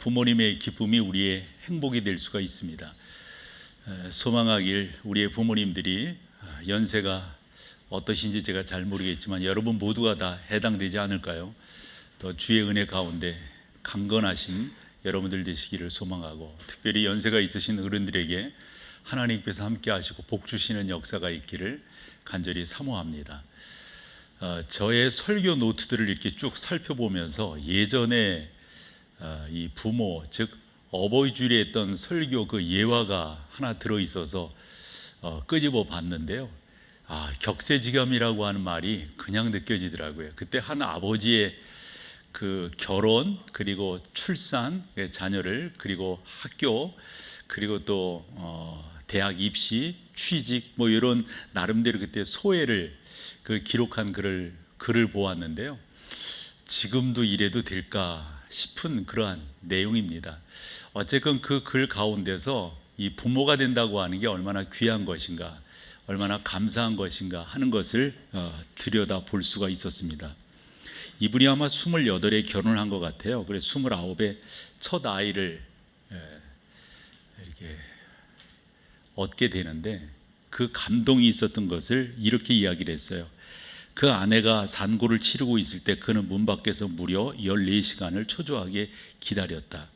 부모님의 기쁨이 우리의 행복이 될 수가 있습니다. 소망하길 우리의 부모님들이 연세가 어떠신지 제가 잘 모르겠지만 여러분 모두가 다 해당되지 않을까요? 또 주의 은혜 가운데 강건하신 여러분들 되시기를 소망하고, 특별히 연세가 있으신 어른들에게 하나님께서 함께 하시고 복 주시는 역사가 있기를 간절히 사모합니다. 저의 설교 노트들을 이렇게 쭉 살펴보면서 예전에 이 부모, 즉 어버이 주일에 했던 설교 그 예화가 하나 들어있어서 끄집어 봤는데요. 격세지감이라고 하는 말이 그냥 느껴지더라고요. 그때 한 아버지의 그 결혼, 그리고 출산, 자녀를, 그리고 학교, 그리고 또 대학 입시, 취직, 뭐 이런 나름대로 그때 소회를 기록한 글을 보았는데요. 지금도 이래도 될까 싶은 그러한 내용입니다. 어쨌건 그 글 가운데서 이 부모가 된다고 하는 게 얼마나 귀한 것인가, 얼마나 감사한 것인가 하는 것을 들여다 볼 수가 있었습니다. 이분이 아마 28에 결혼한 것 같아요. 그래서 29에 첫 아이를 이렇게 얻게 되는데, 그 감동이 있었던 것을 이렇게 이야기를 했어요. 그 아내가 산고를 치르고 있을 때 그는 문 밖에서 무려 14시간을 초조하게 기다렸다.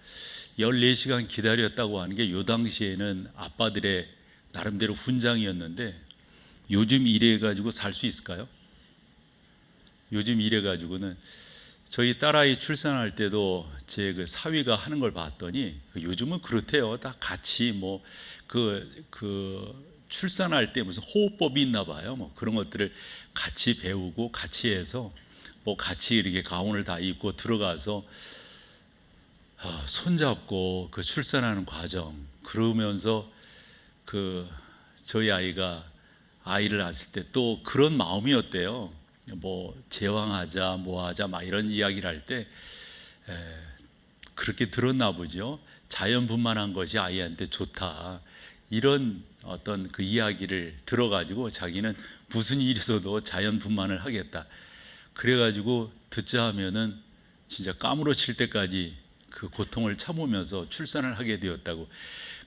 14시간 기다렸다고 하는 게 요 당시에는 아빠들의 나름대로 훈장이었는데, 요즘 이래가지고 살 수 있을까요? 요즘 이래가지고는, 저희 딸아이 출산할 때도 제 그 사위가 하는 걸 봤더니 요즘은 그렇대요. 다 같이 뭐 출산할 때 무슨 호흡법이 있나 봐요. 뭐 그런 것들을 같이 배우고 같이 해서 뭐 같이 이렇게 가운을 다 입고 들어가서 손잡고 그 출산하는 과정, 그러면서 저희 아이가 아이를 낳았을 때 또 그런 마음이었대요. 뭐 제왕하자 뭐하자 막 이런 이야기를 할 때 그렇게 들었나 보죠. 자연분만한 것이 아이한테 좋다, 이런 어떤 그 이야기를 들어가지고 자기는 무슨 일이 있어도 자연분만을 하겠다. 그래가지고 듣자 하면은 진짜 까무러칠 때까지 그 고통을 참으면서 출산을 하게 되었다고.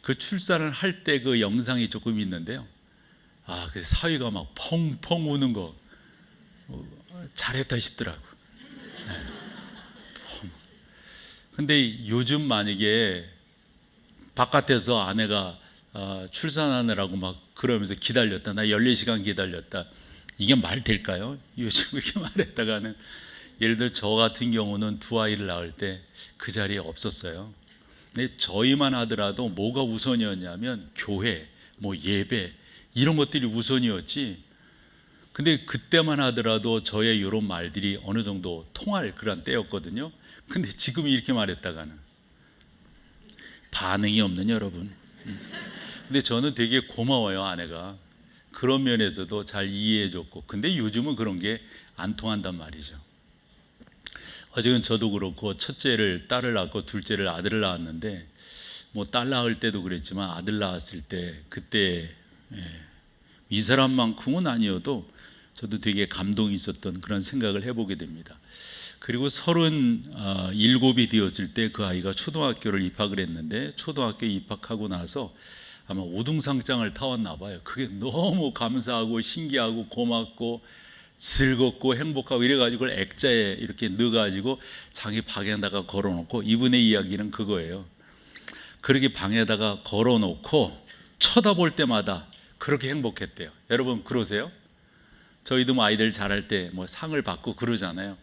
그 출산을 할 때 그 영상이 조금 있는데요. 그 사위가 막 펑펑 우는 거 잘했다 싶더라고. 근데 요즘 만약에 바깥에서 아내가 출산하느라고 막 그러면서 기다렸다, 나 14시간 기다렸다, 이게 말 될까요? 요즘 그렇게 말했다가는, 예를 들어 저 같은 경우는 두 아이를 낳을 때 그 자리에 없었어요. 근데 저희만 하더라도 뭐가 우선이었냐면 교회, 뭐 예배, 이런 것들이 우선이었지. 근데 그때만 하더라도 저의 이런 말들이 어느 정도 통할 그런 때였거든요. 근데 지금 이렇게 말했다가는 반응이 없는 여러분. 근데 저는 되게 고마워요, 아내가. 그런 면에서도 잘 이해해줬고. 근데 요즘은 그런 게 안 통한단 말이죠. 어쨌든 저도 그렇고, 첫째를 딸을 낳고 둘째를 아들을 낳았는데, 뭐 딸 낳을 때도 그랬지만 아들 낳았을 때 그때 이 사람만큼은 아니어도 저도 되게 감동이 있었던 그런 생각을 해보게 됩니다. 그리고 37이 되었을 때 그 아이가 초등학교를 입학을 했는데, 초등학교 입학하고 나서 아마 우등상장을 타왔나 봐요. 그게 너무 감사하고 신기하고 고맙고 즐겁고 행복하고 이래가지고 액자에 이렇게 넣어가지고 자기 방에다가 걸어놓고, 이분의 이야기는 그거예요. 그렇게 방에다가 걸어놓고 쳐다볼 때마다 그렇게 행복했대요. 여러분 그러세요? 저희도 뭐 아이들 자랄 때 뭐 상을 받고 그러잖아요.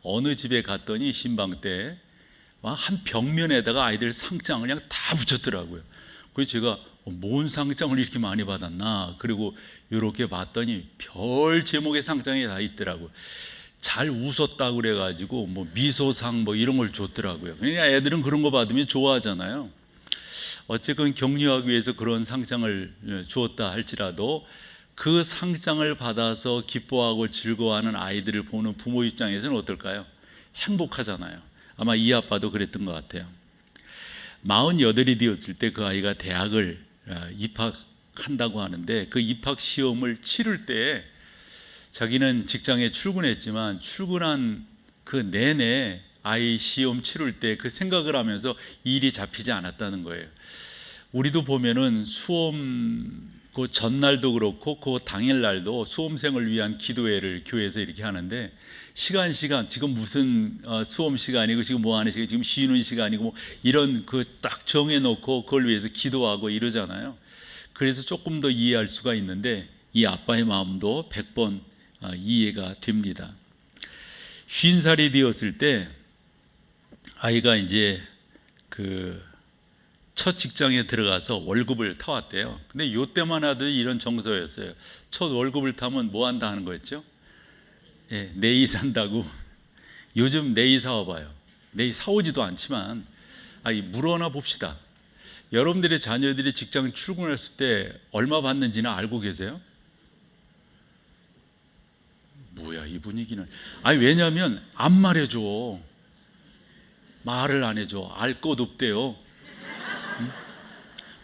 어느 집에 갔더니 신방 때 한 벽면에다가 아이들 상장을 그냥 다 붙였더라고요. 그래서 제가 뭔 상장을 이렇게 많이 받았나, 그리고 이렇게 봤더니 별 제목의 상장이 다 있더라고요. 잘 웃었다고 그래가지고 뭐 미소상 뭐 이런 걸 줬더라고요. 그러니까 애들은 그런 거 받으면 좋아하잖아요. 어쨌건 격려하기 위해서 그런 상장을 주었다 할지라도, 그 상장을 받아서 기뻐하고 즐거워하는 아이들을 보는 부모 입장에서는 어떨까요? 행복하잖아요. 아마 이 아빠도 그랬던 것 같아요. 48이 되었을 때 그 아이가 대학을 입학한다고 하는데, 그 입학 시험을 치를 때 자기는 직장에 출근했지만 출근한 그 내내 아이 시험 치를 때 그 생각을 하면서 일이 잡히지 않았다는 거예요. 우리도 보면은 수험 그 전날도 그렇고 그 당일날도 수험생을 위한 기도회를 교회에서 이렇게 하는데 시간 지금 무슨 수험 시간이고 지금 뭐 하는 시간, 지금 쉬는 시간이고 뭐 이런 그 딱 정해놓고 그걸 위해서 기도하고 이러잖아요. 그래서 조금 더 이해할 수가 있는데 이 아빠의 마음도 100번 이해가 됩니다. 50살이 되었을 때 아이가 이제 그 첫 직장에 들어가서 월급을 타왔대요. 근데 요때만 하도 이런 정서였어요. 첫 월급을 타면 뭐 한다 하는 거였죠? 예, 내이 산다고. 요즘 내이 사와봐요. 내이 사오지도 않지만 물어나 봅시다. 여러분들의 자녀들이 직장 출근했을 때 얼마 받는지는 알고 계세요? 뭐야 이 분위기는. 왜냐하면 안 말해줘. 말을 안 해줘. 알 것 없대요.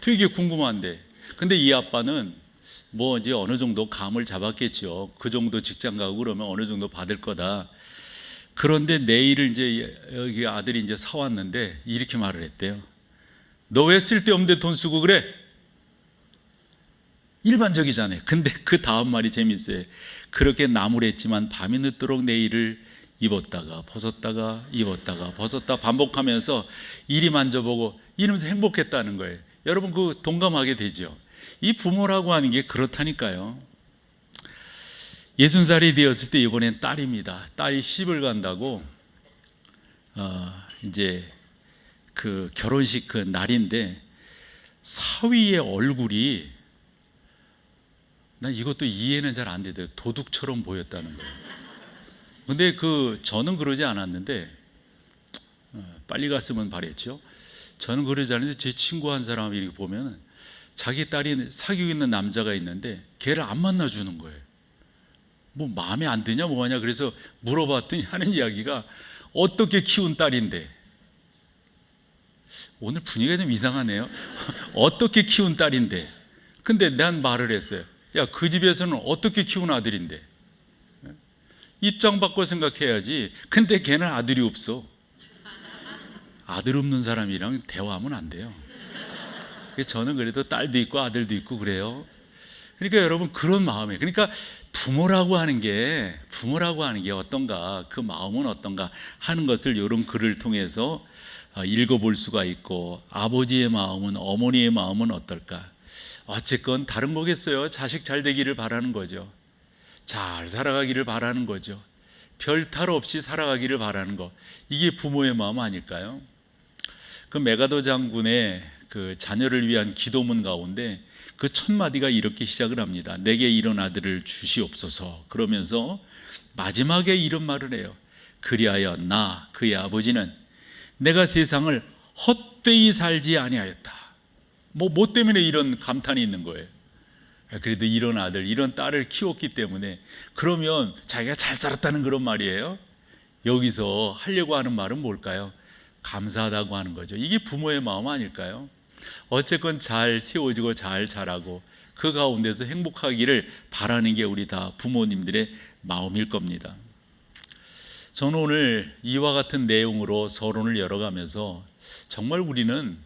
되게 궁금한데. 근데 이 아빠는 뭐 이제 어느 정도 감을 잡았겠죠. 그 정도 직장 가고 그러면 어느 정도 받을 거다. 그런데 내일을 이제 여기 아들이 이제 사왔는데 이렇게 말을 했대요. 너 왜 쓸데없는데 돈 쓰고 그래? 일반적이잖아요. 근데 그 다음 말이 재밌어요. 그렇게 나무랬지만 밤이 늦도록 내일을 입었다가 벗었다가 입었다가 벗었다 반복하면서 이리 만져보고 이러면서 행복했다는 거예요. 여러분 그 동감하게 되죠. 이 부모라고 하는 게 그렇다니까요. 60살이 되었을 때 이번엔 딸입니다. 딸이 시집을 간다고 이제 그 결혼식 그 날인데 사위의 얼굴이 난 이것도 이해는 잘 안 되더라고요. 도둑처럼 보였다는 거예요. 근데 저는 그러지 않았는데 빨리 갔으면 바랬죠. 저는 그러지 않는데 제 친구 한 사람 이렇게 보면 자기 딸이 사귀고 있는 남자가 있는데 걔를 안 만나주는 거예요. 뭐 마음에 안 드냐 뭐하냐 그래서 물어봤더니 하는 이야기가 어떻게 키운 딸인데. 오늘 분위기가 좀 이상하네요. 어떻게 키운 딸인데. 근데 난 말을 했어요. 야, 그 집에서는 어떻게 키운 아들인데. 입장 바꿔 생각해야지. 근데 걔는 아들이 없어. 아들 없는 사람이랑 대화하면 안 돼요. 저는 그래도 딸도 있고 아들도 있고 그래요. 그러니까 여러분 그런 마음이에요. 그러니까 부모라고 하는 게 어떤가, 그 마음은 어떤가 하는 것을 이런 글을 통해서 읽어볼 수가 있고, 아버지의 마음은, 어머니의 마음은 어떨까. 어쨌건 다른 거겠어요. 자식 잘 되기를 바라는 거죠. 잘 살아가기를 바라는 거죠. 별 탈 없이 살아가기를 바라는 거. 이게 부모의 마음 아닐까요? 그 메가더 장군의 그 자녀를 위한 기도문 가운데 그 첫 마디가 이렇게 시작을 합니다. 내게 이런 아들을 주시옵소서. 그러면서 마지막에 이런 말을 해요. 그리하여 나 그의 아버지는 내가 세상을 헛되이 살지 아니하였다. 뭐 때문에 이런 감탄이 있는 거예요. 그래도 이런 아들, 이런 딸을 키웠기 때문에. 그러면 자기가 잘 살았다는 그런 말이에요. 여기서 하려고 하는 말은 뭘까요? 감사하다고 하는 거죠. 이게 부모의 마음 아닐까요? 어쨌건 잘 세워지고 잘 자라고 그 가운데서 행복하기를 바라는 게 우리 다 부모님들의 마음일 겁니다. 저는 오늘 이와 같은 내용으로 서론을 열어가면서 정말 우리는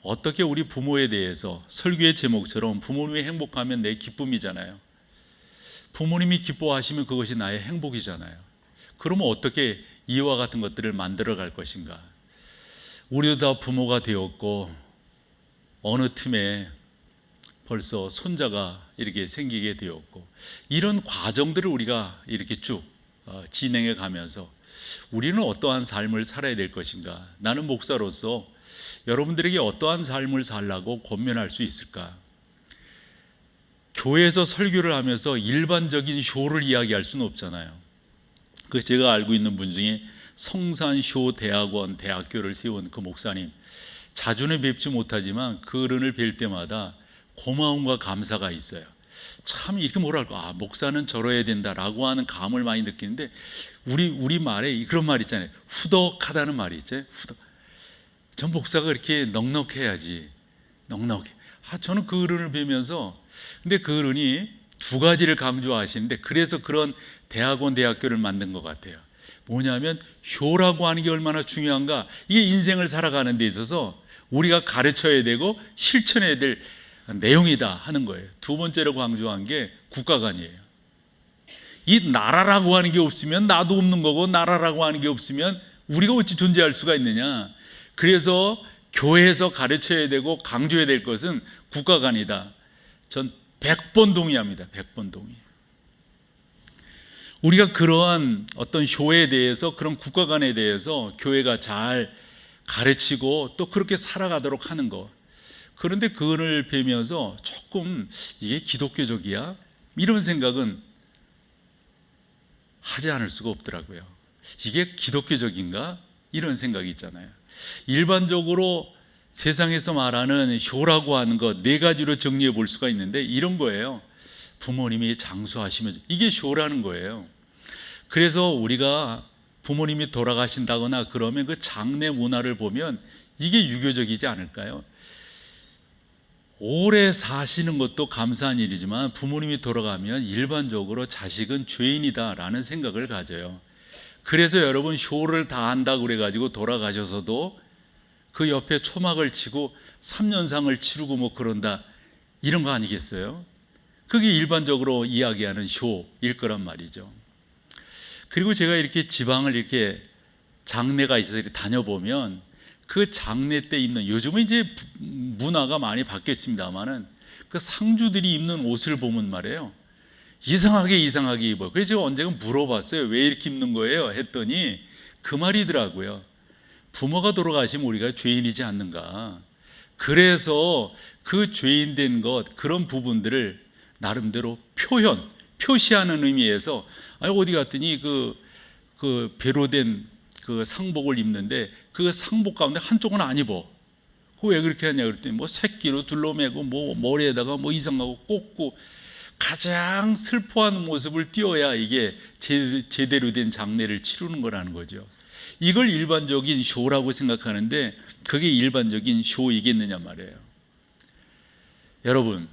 어떻게 우리 부모에 대해서, 설교의 제목처럼 부모님이 행복하면 내 기쁨이잖아요. 부모님이 기뻐하시면 그것이 나의 행복이잖아요. 그러면 어떻게 이와 같은 것들을 만들어 갈 것인가. 우리도 다 부모가 되었고 어느 틈에 벌써 손자가 이렇게 생기게 되었고, 이런 과정들을 우리가 이렇게 쭉 진행해 가면서 우리는 어떠한 삶을 살아야 될 것인가. 나는 목사로서 여러분들에게 어떠한 삶을 살라고 권면할 수 있을까? 교회에서 설교를 하면서 일반적인 쇼를 이야기할 수는 없잖아요. 그 제가 알고 있는 분 중에 성산쇼 대학원, 대학교를 세운 그 목사님, 자주는 뵙지 못하지만 그분을 뵐 때마다 고마움과 감사가 있어요. 참 이렇게 뭐랄까, 목사는 저러야 된다라고 하는 감을 많이 느끼는데, 우리 말에 그런 말 있잖아요. 후덕하다는 말이 있죠. 전 목사가 이렇게 넉넉해야지. 넉넉해. 저는 그 어른을 뵈면서, 근데 그 어른이 두 가지를 강조하시는데, 그래서 그런 대학원, 대학교를 만든 것 같아요. 뭐냐면 효라고 하는 게 얼마나 중요한가. 이게 인생을 살아가는 데 있어서 우리가 가르쳐야 되고 실천해야 될 내용이다 하는 거예요. 두 번째로 강조한 게 국가관이에요. 이 나라라고 하는 게 없으면 나도 없는 거고, 나라라고 하는 게 없으면 우리가 어찌 존재할 수가 있느냐. 그래서 교회에서 가르쳐야 되고 강조해야 될 것은 국가관이다. 전 100번 동의합니다. 100번 동의. 우리가 그러한 어떤 효에 대해서, 그런 국가관에 대해서 교회가 잘 가르치고 또 그렇게 살아가도록 하는 것. 그런데 그거를 배우면서 조금 이게 기독교적이야? 이런 생각은 하지 않을 수가 없더라고요. 이게 기독교적인가? 이런 생각이 있잖아요. 일반적으로 세상에서 말하는 효라고 하는 것 네 가지로 정리해 볼 수가 있는데 이런 거예요. 부모님이 장수하시면 이게 효라는 거예요. 그래서 우리가 부모님이 돌아가신다거나 그러면 그 장례 문화를 보면 이게 유교적이지 않을까요? 오래 사시는 것도 감사한 일이지만 부모님이 돌아가면 일반적으로 자식은 죄인이다라는 생각을 가져요. 그래서 여러분 효를 다 한다고 그래가지고 돌아가셔서도 그 옆에 초막을 치고 3년상을 치르고 뭐 그런다, 이런 거 아니겠어요? 그게 일반적으로 이야기하는 효일 거란 말이죠. 그리고 제가 이렇게 지방을 이렇게 장례가 있어서 이렇게 다녀보면 그 장례 때 입는, 요즘은 이제 문화가 많이 바뀌었습니다만은 그 상주들이 입는 옷을 보면 말이에요, 이상하게 입어요. 그래서 제가 언젠가 물어봤어요. 왜 이렇게 입는 거예요? 했더니 그 말이더라고요. 부모가 돌아가시면 우리가 죄인이지 않는가. 그래서 그 죄인된 것, 그런 부분들을 나름대로 표시하는 의미에서, 아니 어디 갔더니 그 배로 된 그 상복을 입는데 그 상복 가운데 한쪽은 안 입어. 그 왜 그렇게 하냐 그랬더니 뭐 새끼로 둘러매고 뭐 머리에다가 뭐 이상하고 꽂고 가장 슬퍼하는 모습을 띄워야 이게 제대로 된 장례를 치르는 거라는 거죠. 이걸 일반적인 효라고 생각하는데 그게 일반적인 효이겠느냐 말이에요. 여러분,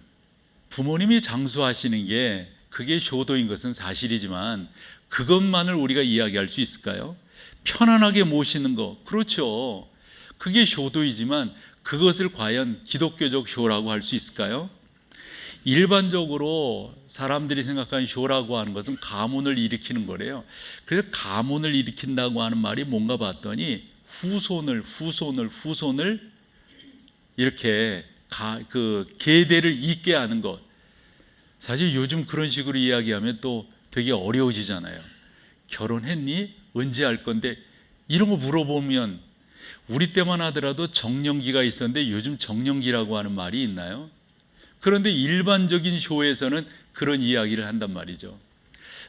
부모님이 장수하시는 게 그게 효도인 것은 사실이지만 그것만을 우리가 이야기할 수 있을까요? 편안하게 모시는 거, 그렇죠. 그게 효도이지만 그것을 과연 기독교적 효라고 할 수 있을까요? 일반적으로 사람들이 생각하는 효라고 하는 것은 가문을 일으키는 거래요. 그래서 가문을 일으킨다고 하는 말이 뭔가 봤더니 후손을 이렇게 그 계대를 잇게 하는 것. 사실 요즘 그런 식으로 이야기하면 또 되게 어려워지잖아요. 결혼했니? 언제 할 건데? 이런 거 물어보면 우리 때만 하더라도 정년기가 있었는데 요즘 정년기라고 하는 말이 있나요? 그런데 일반적인 효에서는 그런 이야기를 한단 말이죠.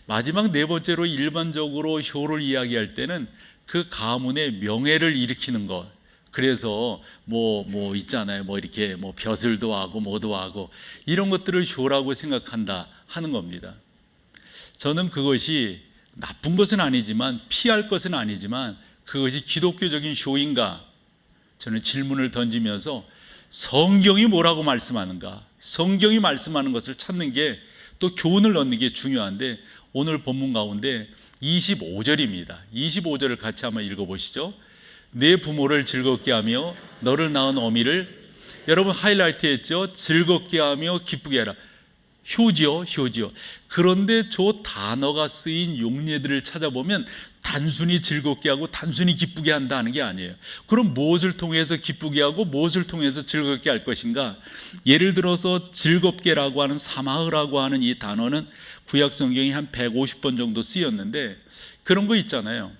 마지막 네 번째로 일반적으로 효를 이야기할 때는 그 가문의 명예를 일으키는 것. 그래서 뭐 있잖아요. 뭐 이렇게 뭐 벼슬도 하고 뭐도 하고 이런 것들을 효라고 생각한다 하는 겁니다. 저는 그것이 나쁜 것은 아니지만 피할 것은 아니지만 그것이 기독교적인 효인가? 저는 질문을 던지면서 성경이 뭐라고 말씀하는가? 성경이 말씀하는 것을 찾는 게 또 교훈을 얻는 게 중요한데 오늘 본문 가운데 25절입니다. 25절을 같이 한번 읽어보시죠. 내 부모를 즐겁게 하며 너를 낳은 어미를, 여러분 하이라이트 했죠? 즐겁게 하며 기쁘게 하라. 효지요. 그런데 저 단어가 쓰인 용례들을 찾아보면 단순히 즐겁게 하고 단순히 기쁘게 한다는 게 아니에요. 그럼 무엇을 통해서 기쁘게 하고 무엇을 통해서 즐겁게 할 것인가? 예를 들어서 즐겁게라고 하는 사마흐라고 하는 이 단어는 구약 성경이 한 150번 정도 쓰였는데 그런 거 있잖아요.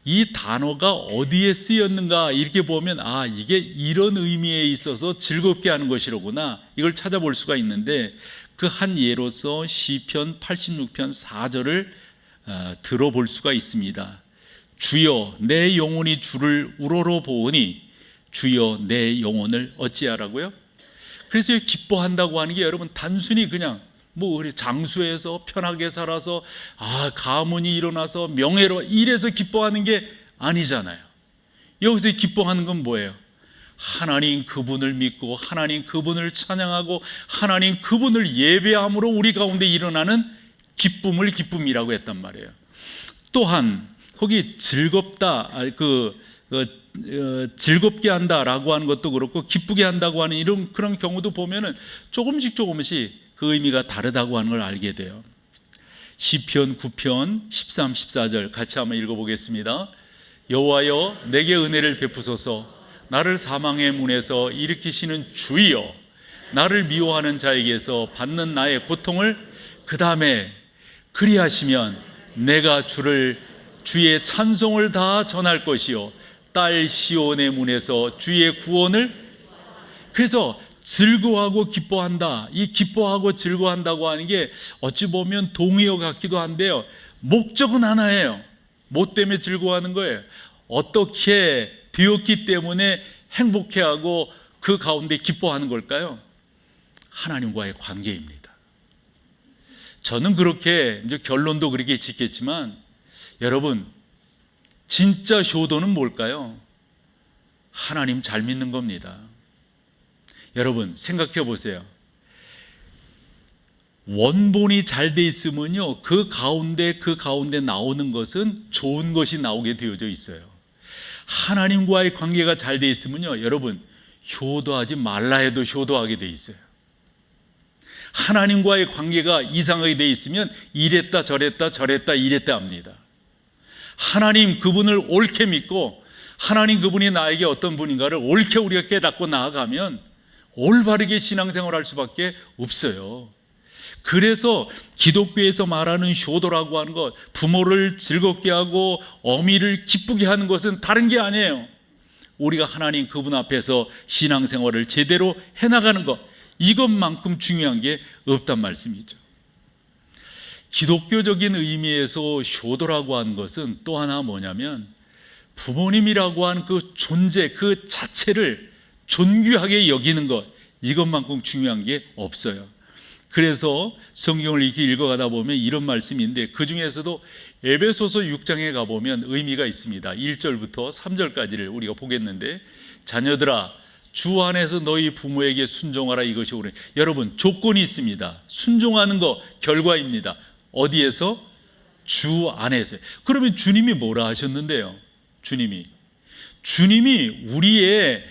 이 단어가 어디에 쓰였는가 이렇게 보면 이게 이런 의미에 있어서 즐겁게 하는 것이로구나, 이걸 찾아볼 수가 있는데 그 한 예로서 시편 86편 4절을 들어볼 수가 있습니다. 주여 내 영혼이 주를 우러러 보으니 주여 내 영혼을 어찌하라고요? 그래서 기뻐한다고 하는 게 여러분 단순히 그냥 장수해서 편하게 살아서 가문이 일어나서 명예로 이래서 기뻐하는 게 아니잖아요. 여기서 기뻐하는 건 뭐예요? 하나님 그분을 믿고 하나님 그분을 찬양하고 하나님 그분을 예배함으로 우리 가운데 일어나는 기쁨을 기쁨이라고 했단 말이에요. 또한 거기 즐겁다, 즐겁게 한다라고 하는 것도 그렇고 기쁘게 한다고 하는 이런 그런 경우도 보면은 조금씩 그 의미가 다르다고 하는 걸 알게 돼요. 시편 9편 13, 14절 같이 한번 읽어보겠습니다. 여호와여 내게 은혜를 베푸소서. 나를 사망의 문에서 일으키시는 주여, 나를 미워하는 자에게서 받는 나의 고통을 그 다음에 그리하시면 내가 주의 찬송을 다 전할 것이요 딸 시온의 문에서 주의 구원을. 그래서 즐거워하고 기뻐한다. 이 기뻐하고 즐거워한다고 하는 게 어찌 보면 동의어 같기도 한데요, 목적은 하나예요. 뭐 때문에 즐거워하는 거예요? 어떻게 되었기 때문에 행복해하고 그 가운데 기뻐하는 걸까요? 하나님과의 관계입니다. 저는 그렇게 이제 결론도 그렇게 짓겠지만, 여러분 진짜 효도는 뭘까요? 하나님 잘 믿는 겁니다. 여러분 생각해 보세요. 원본이 잘 돼 있으면요, 그 가운데 나오는 것은 좋은 것이 나오게 되어져 있어요. 하나님과의 관계가 잘 돼 있으면요, 여러분 효도하지 말라 해도 효도하게 돼 있어요. 하나님과의 관계가 이상하게 돼 있으면 이랬다 저랬다 이랬다 합니다. 하나님 그분을 옳게 믿고 하나님 그분이 나에게 어떤 분인가를 옳게 우리가 깨닫고 나아가면 올바르게 신앙생활할 수밖에 없어요. 그래서 기독교에서 말하는 효도라고 하는 것, 부모를 즐겁게 하고 어미를 기쁘게 하는 것은 다른 게 아니에요. 우리가 하나님 그분 앞에서 신앙생활을 제대로 해나가는 것, 이것만큼 중요한 게 없단 말씀이죠. 기독교적인 의미에서 효도라고 하는 것은 또 하나 뭐냐면, 부모님이라고 하는 그 존재 그 자체를 존귀하게 여기는 것, 이것만큼 중요한 게 없어요. 그래서 성경을 이렇게 읽어가다 보면 이런 말씀인데, 그 중에서도 에베소서 6장에 가보면 의미가 있습니다. 1절부터 3절까지를 우리가 보겠는데, 자녀들아 주 안에서 너희 부모에게 순종하라, 이것이 오래. 여러분 조건이 있습니다. 순종하는 거 결과입니다. 어디에서? 주 안에서. 그러면 주님이 뭐라 하셨는데요? 주님이 우리의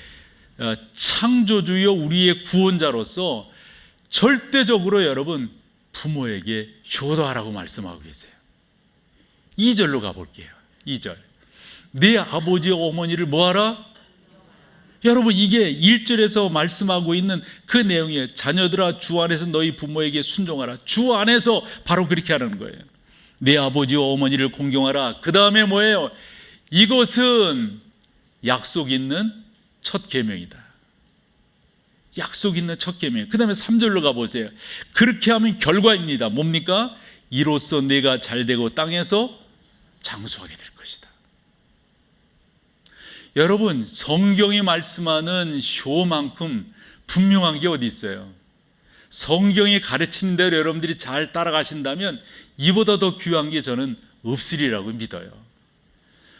창조주요 우리의 구원자로서 절대적으로 여러분 부모에게 효도하라고 말씀하고 계세요. 2절로 가볼게요. 2절. 내 아버지 어머니를 뭐하라? 여러분 이게 1절에서 말씀하고 있는 그 내용이에요. 자녀들아 주 안에서 너희 부모에게 순종하라. 주 안에서 바로 그렇게 하라는 거예요. 내 아버지와 어머니를 공경하라. 그 다음에 뭐예요? 이것은 약속 있는 첫 계명이다. 약속 있는 첫 계명. 그 다음에 3절로 가보세요. 그렇게 하면 결과입니다. 뭡니까? 이로써 내가 잘되고 땅에서 장수하게 될 것이다. 여러분 성경이 말씀하는 효만큼 분명한 게 어디 있어요? 성경이 가르치는 대로 여러분들이 잘 따라가신다면 이보다 더 귀한 게 저는 없으리라고 믿어요.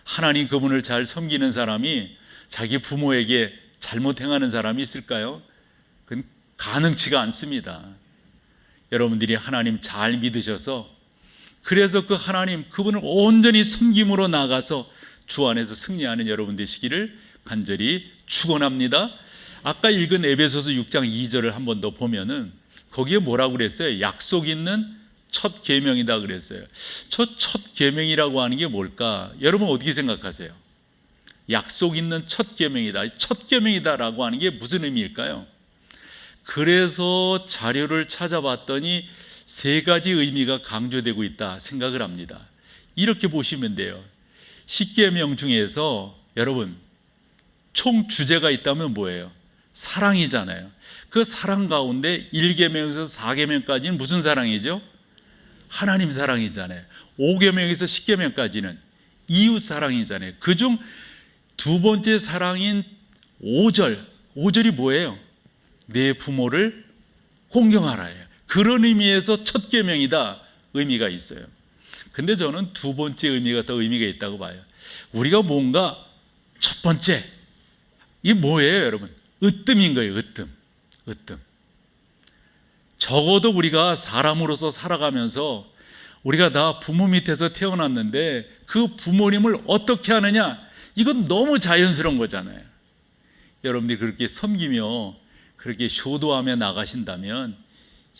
하나님 그분을 잘 섬기는 사람이 자기 부모에게 잘못 행하는 사람이 있을까요? 그건 가능치가 않습니다. 여러분들이 하나님 잘 믿으셔서, 그래서 그 하나님 그분을 온전히 섬김으로 나가서 주 안에서 승리하는 여러분 되시기를 간절히 축원합니다. 아까 읽은 에베소서 6장 2절을 한 번 더 보면은 거기에 뭐라고 그랬어요? 약속 있는 첫 계명이다 그랬어요. 첫 계명이라고 하는 게 뭘까? 여러분 어떻게 생각하세요? 약속 있는 첫 계명이다. 첫 계명이다라고 하는 게 무슨 의미일까요? 그래서 자료를 찾아봤더니 세 가지 의미가 강조되고 있다 생각을 합니다. 이렇게 보시면 돼요. 10계명 중에서 여러분 총 주제가 있다면 뭐예요? 사랑이잖아요. 그 사랑 가운데 1계명에서 4계명까지는 무슨 사랑이죠? 하나님 사랑이잖아요. 5계명에서 10계명까지는 이웃 사랑이잖아요. 그중 두 번째 사랑인 5절이 뭐예요? 내 부모를 공경하라예요. 그런 의미에서 첫 계명이다 의미가 있어요. 근데 저는 두 번째 의미가 더 의미가 있다고 봐요. 우리가 뭔가 첫 번째, 이게 뭐예요 여러분? 으뜸인 거예요. 으뜸. 적어도 우리가 사람으로서 살아가면서 우리가 다 부모 밑에서 태어났는데 그 부모님을 어떻게 하느냐, 이건 너무 자연스러운 거잖아요. 여러분들이 그렇게 섬기며 그렇게 효도하며 나가신다면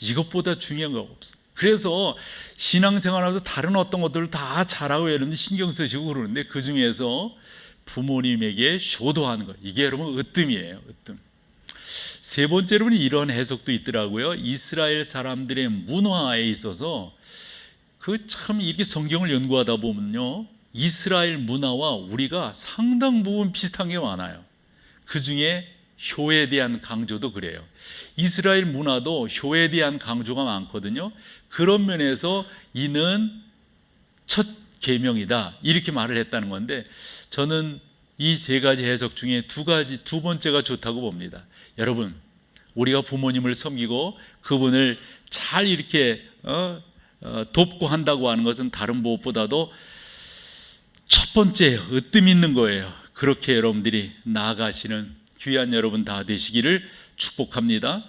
이것보다 중요한 거 없어요. 그래서 신앙생활하면서 다른 어떤 것들을 다 잘하고 여러분들 신경 쓰시고 그러는데 그 중에서 부모님에게 효도하는 것, 이게 여러분 으뜸이에요. 으뜸. 세 번째로는 이런 해석도 있더라고요. 이스라엘 사람들의 문화에 있어서 그 참 이렇게 성경을 연구하다 보면요, 이스라엘 문화와 우리가 상당 부분 비슷한 게 많아요. 그 중에 효에 대한 강조도 그래요. 이스라엘 문화도 효에 대한 강조가 많거든요. 그런 면에서 이는 첫 계명이다 이렇게 말을 했다는 건데, 저는 이 세 가지 해석 중에 두 번째가 좋다고 봅니다. 여러분, 우리가 부모님을 섬기고 그분을 잘 이렇게 돕고 한다고 하는 것은 다른 무엇보다도 첫 번째예요. 으뜸 있는 거예요. 그렇게 여러분들이 나아가시는 귀한 여러분 다 되시기를 축복합니다.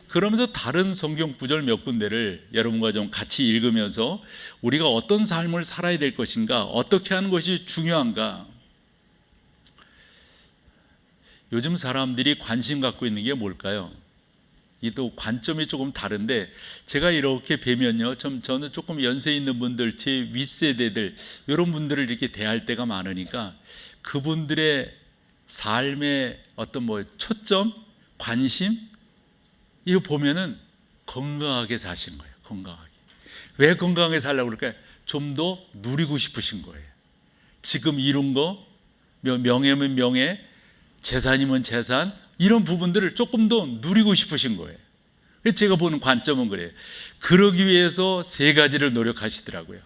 그러면서 다른 성경 구절 몇 군데를 여러분과 좀 같이 읽으면서 우리가 어떤 삶을 살아야 될 것인가, 어떻게 하는 것이 중요한가. 요즘 사람들이 관심 갖고 있는 게 뭘까요? 이 또 관점이 조금 다른데, 제가 이렇게 뵈면요, 저는 조금 연세 있는 분들, 제 윗세대들 이런 분들을 이렇게 대할 때가 많으니까 그분들의 삶의 어떤 초점, 관심, 이거 보면은 건강하게 사신 거예요. 건강하게. 왜 건강하게 살려고 그럴까요? 좀 더 누리고 싶으신 거예요. 지금 이룬 거, 명예면 명예, 재산이면 재산, 이런 부분들을 조금 더 누리고 싶으신 거예요. 제가 보는 관점은 그래요. 그러기 위해서 세 가지를 노력하시더라고요.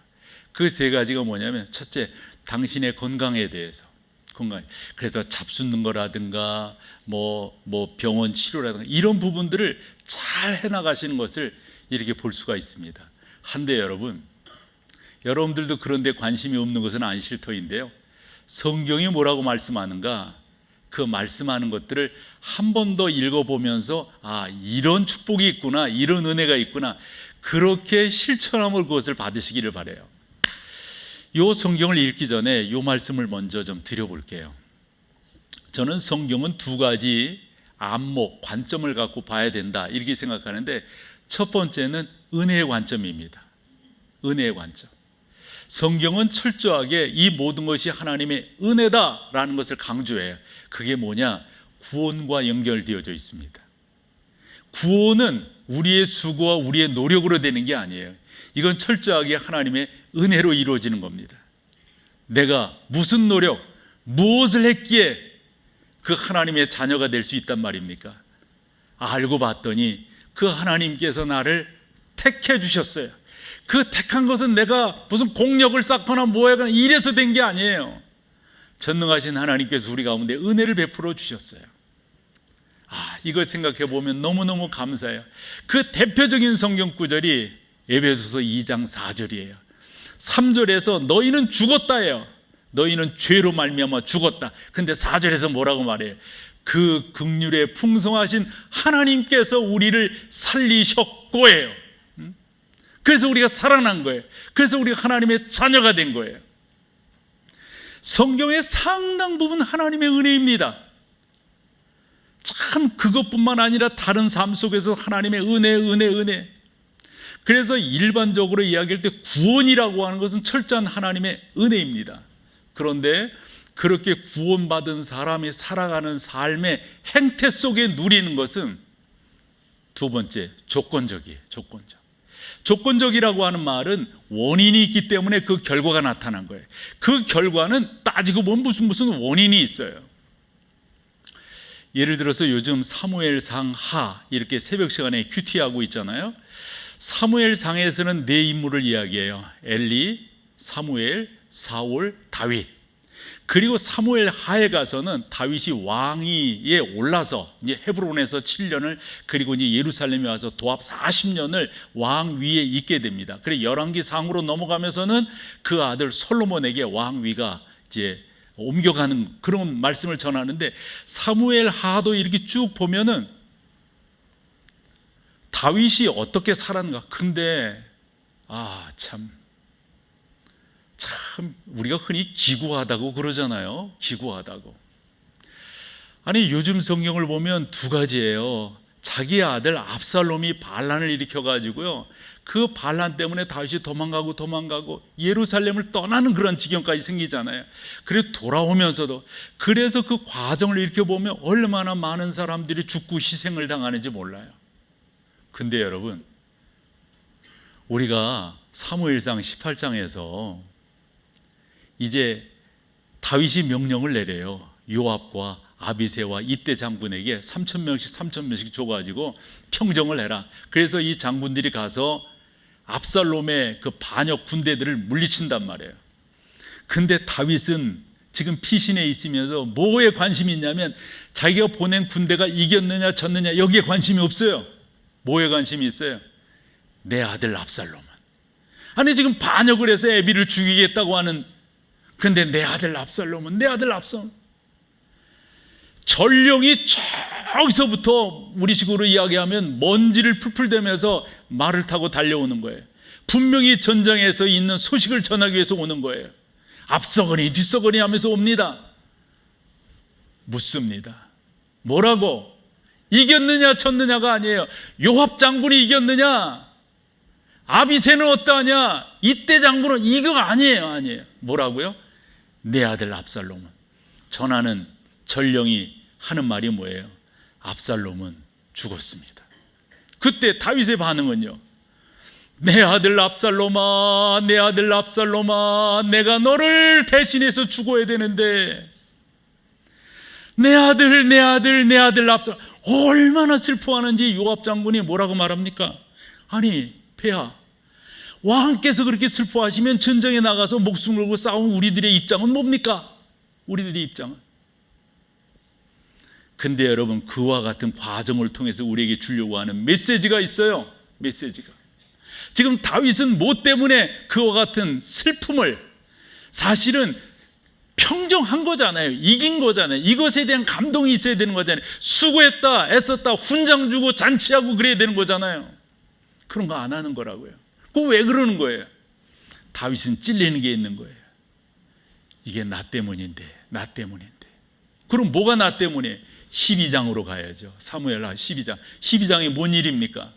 그 세 가지가 뭐냐면, 첫째, 당신의 건강에 대해서. 건강. 그래서 잡수는 거라든가 병원 치료라든가 이런 부분들을 잘 해나가시는 것을 이렇게 볼 수가 있습니다. 한데 여러분들도 그런 데 관심이 없는 것은 아니실 터인데요, 성경이 뭐라고 말씀하는가, 그 말씀하는 것들을 한 번 더 읽어보면서 이런 축복이 있구나, 이런 은혜가 있구나, 그렇게 실천함을 그것을 받으시기를 바라요. 이 성경을 읽기 전에 이 말씀을 먼저 좀 드려볼게요. 저는 성경은 두 가지 안목, 관점을 갖고 봐야 된다 이렇게 생각하는데, 첫 번째는 은혜의 관점입니다. 은혜의 관점. 성경은 철저하게 이 모든 것이 하나님의 은혜다라는 것을 강조해요. 그게 뭐냐? 구원과 연결되어져 있습니다. 구원은 우리의 수고와 우리의 노력으로 되는 게 아니에요. 이건 철저하게 하나님의 은혜로 이루어지는 겁니다. 내가 무슨 노력, 무엇을 했기에 그 하나님의 자녀가 될 수 있단 말입니까? 알고 봤더니 그 하나님께서 나를 택해 주셨어요. 그 택한 것은 내가 무슨 공력을 쌓거나 뭐하거나 이래서 된 게 아니에요. 전능하신 하나님께서 우리 가운데 은혜를 베풀어 주셨어요. 이걸 생각해 보면 너무너무 감사해요. 그 대표적인 성경 구절이 에베소서 2장 4절이에요. 3절에서 너희는 죽었다예요. 너희는 죄로 말미암아 죽었다. 근데 4절에서 뭐라고 말해요? 그 긍휼에 풍성하신 하나님께서 우리를 살리셨고예요. 그래서 우리가 살아난 거예요. 그래서 우리가 하나님의 자녀가 된 거예요. 성경의 상당 부분 하나님의 은혜입니다. 참 그것뿐만 아니라 다른 삶 속에서 하나님의 은혜. 그래서 일반적으로 이야기할 때 구원이라고 하는 것은 철저한 하나님의 은혜입니다. 그런데 그렇게 구원받은 사람이 살아가는 삶의 행태 속에 누리는 것은 두 번째, 조건적이에요. 조건적이라고 하는 말은 원인이 있기 때문에 그 결과가 나타난 거예요. 그 결과는 따지고 보면 무슨 원인이 있어요. 예를 들어서 요즘 사무엘상 하 이렇게 새벽 시간에 큐티하고 있잖아요. 사무엘상에서는 네 인물을 이야기해요. 엘리, 사무엘, 사울, 다윗. 그리고 사무엘 하에 가서는 다윗이 왕위에 올라서 이제 헤브론에서 7년을, 그리고 이제 예루살렘에 와서 도합 40년을 왕위에 있게 됩니다. 그리고 열왕기 상으로 넘어가면서는 그 아들 솔로몬에게 왕위가 이제 옮겨가는 그런 말씀을 전하는데, 사무엘 하도 이렇게 쭉 보면은 다윗이 어떻게 살았는가. 근데 참 참 우리가 흔히 기구하다고 그러잖아요. 기구하다고. 아니 요즘 성경을 보면 두 가지예요. 자기 아들 압살롬이 반란을 일으켜가지고요, 그 반란 때문에 다윗이 도망가고 예루살렘을 떠나는 그런 지경까지 생기잖아요. 그리고 돌아오면서도, 그래서 그 과정을 이렇게 보면 얼마나 많은 사람들이 죽고 희생을 당하는지 몰라요. 근데 여러분, 우리가 사무엘상 18장에서 이제 다윗이 명령을 내려요. 요압과 아비새와 이때 장군에게 3,000명씩 줘가지고 평정을 해라. 그래서 이 장군들이 가서 압살롬의 그 반역 군대들을 물리친단 말이에요. 근데 다윗은 지금 피신해 있으면서 뭐에 관심이 있냐면, 자기가 보낸 군대가 이겼느냐 졌느냐 여기에 관심이 없어요. 뭐에 관심이 있어요? 내 아들 압살롬은. 아니 지금 반역을 해서 애비를 죽이겠다고 하는, 근데 내 아들 압살롬은, 내 아들 압살롬. 전령이 저기서부터 우리식으로 이야기하면 먼지를 풀풀 대면서 말을 타고 달려오는 거예요. 분명히 전장에서 있는 소식을 전하기 위해서 오는 거예요. 앞서거니 뒤서거니 하면서 옵니다. 묻습니다. 뭐라고? 이겼느냐 졌느냐가 아니에요. 요압 장군이 이겼느냐, 아비새는 어떠하냐, 이때 장군은 이거가 아니에요. 뭐라고요? 내 아들 압살롬은. 전하는 전령이 하는 말이 뭐예요? 압살롬은 죽었습니다. 그때 다윗의 반응은요, 내 아들 압살롬아, 내 아들 압살롬아, 내가 너를 대신해서 죽어야 되는데, 내 아들 압살롬. 얼마나 슬퍼하는지 요압 장군이 뭐라고 말합니까? 아니 폐하, 왕께서 그렇게 슬퍼하시면 전쟁에 나가서 목숨 걸고 싸운 우리들의 입장은 뭡니까? 우리들의 입장은. 근데 여러분, 그와 같은 과정을 통해서 우리에게 주려고 하는 메시지가 있어요. 메시지가. 지금 다윗은 뭐 때문에 그와 같은 슬픔을, 사실은 평정한 거잖아요. 이긴 거잖아요. 이것에 대한 감동이 있어야 되는 거잖아요. 수고했다, 애썼다, 훈장 주고 잔치하고 그래야 되는 거잖아요. 그런 거 안 하는 거라고요. 그거 왜 그러는 거예요? 다윗은 찔리는 게 있는 거예요. 이게 나 때문인데. 그럼 뭐가 나 때문에? 12장으로 가야죠. 사무엘하 12장. 12장이 뭔 일입니까?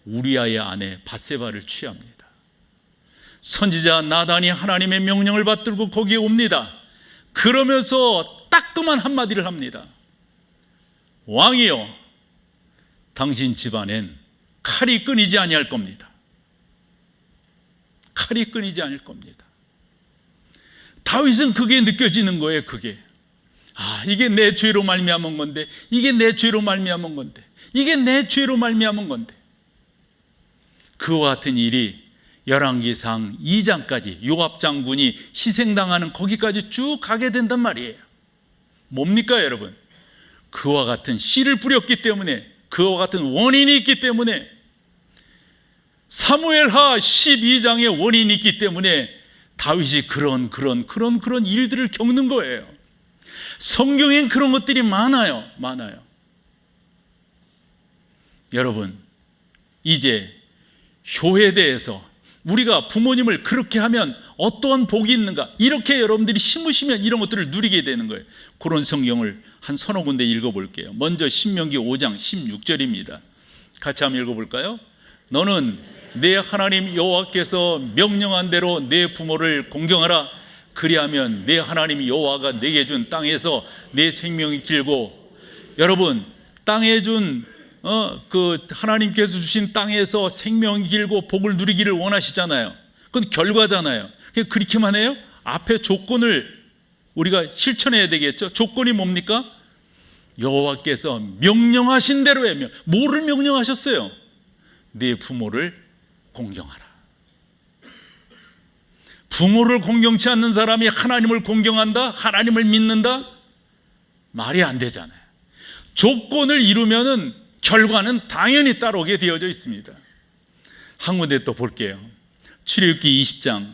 우리아의 아내 밧세바를 취합니다. 선지자 나단이 하나님의 명령을 받들고 거기에 옵니다. 그러면서 따끔한 한마디를 합니다. 왕이여, 당신 집안엔 칼이 끊이지 아니할 겁니다. 칼이 끊이지 않을 겁니다. 다윗은 그게 느껴지는 거예요. 그게. 이게 내 죄로 말미암은 건데, 이게 내 죄로 말미암은 건데. 그와 같은 일이 열왕기상 2장까지 요압 장군이 희생당하는 거기까지 쭉 가게 된단 말이에요. 뭡니까 여러분? 그와 같은 씨를 뿌렸기 때문에, 그와 같은 원인이 있기 때문에, 사무엘하 12장의 원인이 있기 때문에 다윗이 그런 일들을 겪는 거예요. 성경엔 그런 것들이 많아요. 여러분, 이제 효에 대해서 우리가 부모님을 그렇게 하면 어떠한 복이 있는가, 이렇게 여러분들이 심으시면 이런 것들을 누리게 되는 거예요. 그런 성경을 한 서너 군데 읽어볼게요. 먼저 신명기 5장 16절입니다. 같이 한번 읽어볼까요? 너는 내 하나님 여호와께서 명령한 대로 내 부모를 공경하라. 그리하면 내 하나님 여호와가 내게 준 땅에서 내 생명이 길고. 여러분, 땅에 준 그 하나님께서 주신 땅에서 생명이 길고 복을 누리기를 원하시잖아요. 그건 결과잖아요. 그렇게만 해요? 앞에 조건을 우리가 실천해야 되겠죠. 조건이 뭡니까? 여호와께서 명령하신 대로 해요. 뭐를 명령하셨어요? 내 부모를 공경하라. 부모를 공경치 않는 사람이 하나님을 공경한다? 하나님을 믿는다? 말이 안 되잖아요. 조건을 이루면은 결과는 당연히 따라오게 되어져 있습니다. 한 군데 또 볼게요. 출애굽기 20장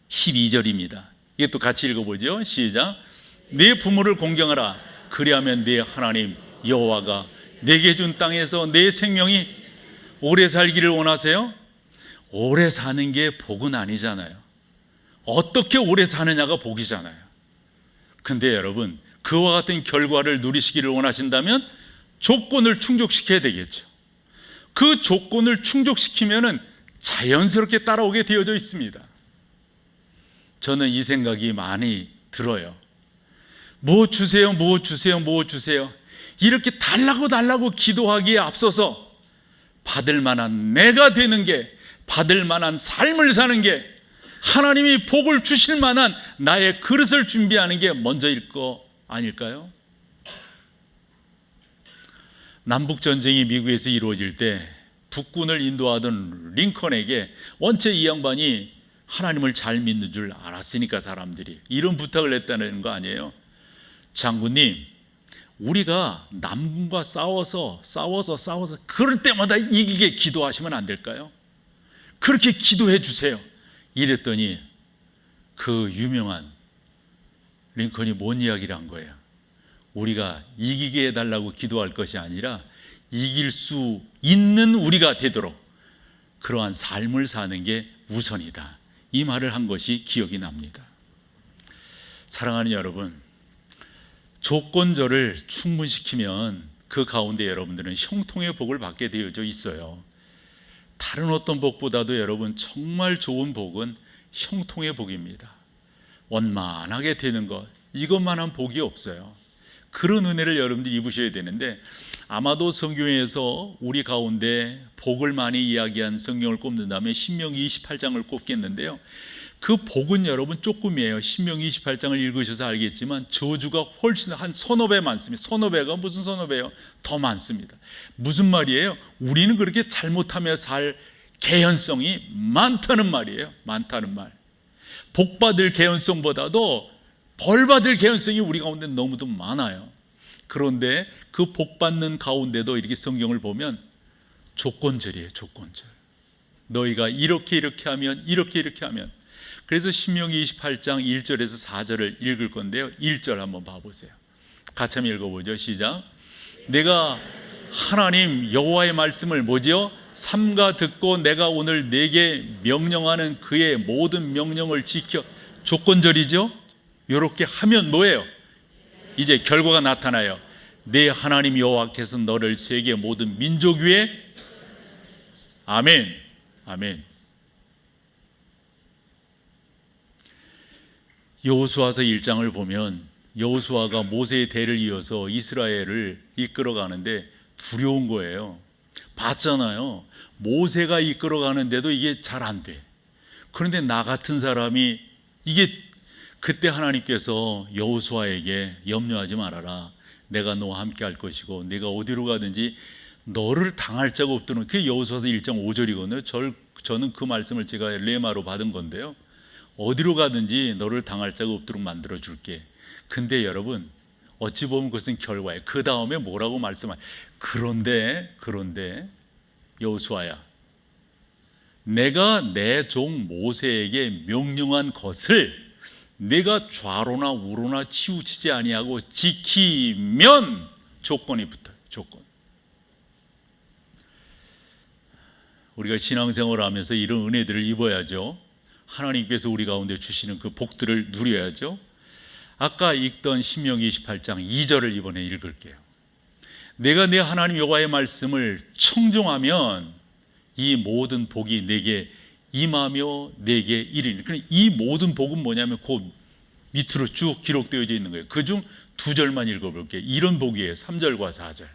12절입니다. 이것도 같이 읽어보죠. 시작. 내 부모를 공경하라. 그리하면 내 하나님 여호와가 내게 준 땅에서 내 생명이 오래 살기를 원하세요? 오래 사는 게 복은 아니잖아요. 어떻게 오래 사느냐가 복이잖아요. 근데 여러분, 그와 같은 결과를 누리시기를 원하신다면 조건을 충족시켜야 되겠죠. 그 조건을 충족시키면은 자연스럽게 따라오게 되어져 있습니다. 저는 이 생각이 많이 들어요. 무엇 주세요, 무엇 주세요, 무엇 주세요. 이렇게 달라고 기도하기에 앞서서 받을 만한 내가 되는 게, 받을 만한 삶을 사는 게, 하나님이 복을 주실 만한 나의 그릇을 준비하는 게 먼저일 거 아닐까요? 남북전쟁이 미국에서 이루어질 때 북군을 인도하던 링컨에게 원체 이 양반이 하나님을 잘 믿는 줄 알았으니까 사람들이 이런 부탁을 했다는 거 아니에요? 장군님, 우리가 남군과 싸워서 그럴 때마다 이기게 기도하시면 안 될까요? 그렇게 기도해 주세요. 이랬더니 그 유명한 링컨이 뭔 이야기를 한 거예요? 우리가 이기게 해달라고 기도할 것이 아니라 이길 수 있는 우리가 되도록 그러한 삶을 사는 게 우선이다. 이 말을 한 것이 기억이 납니다. 사랑하는 여러분, 조건절을 충분시키면 그 가운데 여러분들은 형통의 복을 받게 되어져 있어요. 다른 어떤 복보다도 여러분 정말 좋은 복은 형통의 복입니다. 원만하게 되는 것, 이것만한 복이 없어요. 그런 은혜를 여러분들이 입으셔야 되는데, 아마도 성경에서 우리 가운데 복을 많이 이야기한 성경을 꼽는다면 신명기 28장을 꼽겠는데요, 그 복은 여러분 조금이에요. 신명기 28장을 읽으셔서 알겠지만 저주가 훨씬 한 서너 배 많습니다. 서너 배가 무슨 서너 배요? 더 많습니다. 무슨 말이에요? 우리는 그렇게 잘못하며 살 개연성이 많다는 말이에요. 많다는 말. 복받을 개연성보다도 벌받을 개연성이 우리 가운데 너무도 많아요. 그런데 그 복받는 가운데도 이렇게 성경을 보면 조건절이에요. 조건절. 너희가 이렇게 하면, 이렇게 하면. 그래서 신명기 28장 1절에서 4절을 읽을 건데요, 1절 한번 봐보세요. 같이 한번 읽어보죠. 시작. 내가 하나님 여호와의 말씀을 뭐지요? 삼가 듣고 내가 오늘 내게 명령하는 그의 모든 명령을 지켜. 조건절이죠. 이렇게 하면 뭐예요? 이제 결과가 나타나요. 내 하나님 여호와께서 너를 세계 모든 민족 위에, 아멘, 아멘. 여호수아서 1장을 보면 여호수아가 모세의 대를 이어서 이스라엘을 이끌어가는데 두려운 거예요. 봤잖아요. 모세가 이끌어가는데도 이게 잘 안 돼. 그런데 나 같은 사람이 이게, 그때 하나님께서 여호수아에게 염려하지 말아라. 내가 너와 함께 할 것이고 내가 어디로 가든지 너를 당할 자가 없도록. 그게 여호수아서 1장 5절이거든요. 저는 그 말씀을 제가 레마로 받은 건데요. 어디로 가든지 너를 당할 자가 없도록 만들어 줄게. 근데 여러분, 어찌 보면 그것은 결과예요. 그 다음에 뭐라고 말씀하냐. 그런데 여호수아야, 내가 내 종 모세에게 명령한 것을 내가 좌로나 우로나 치우치지 아니하고 지키면 조건이 붙어요. 조건. 우리가 신앙생활을 하면서 이런 은혜들을 입어야죠. 하나님께서 우리 가운데 주시는 그 복들을 누려야죠. 아까 읽던 신명기 28장 2절을 이번에 읽을게요. 내가 내 하나님 여호와의 말씀을 청종하면 이 모든 복이 내게 임하며 내게 이르니. 그러니까 이 모든 복은 뭐냐면 그 밑으로 쭉 기록되어져 있는 거예요. 그중 두 절만 읽어볼게요. 이런 복이에요. 3절과 4절.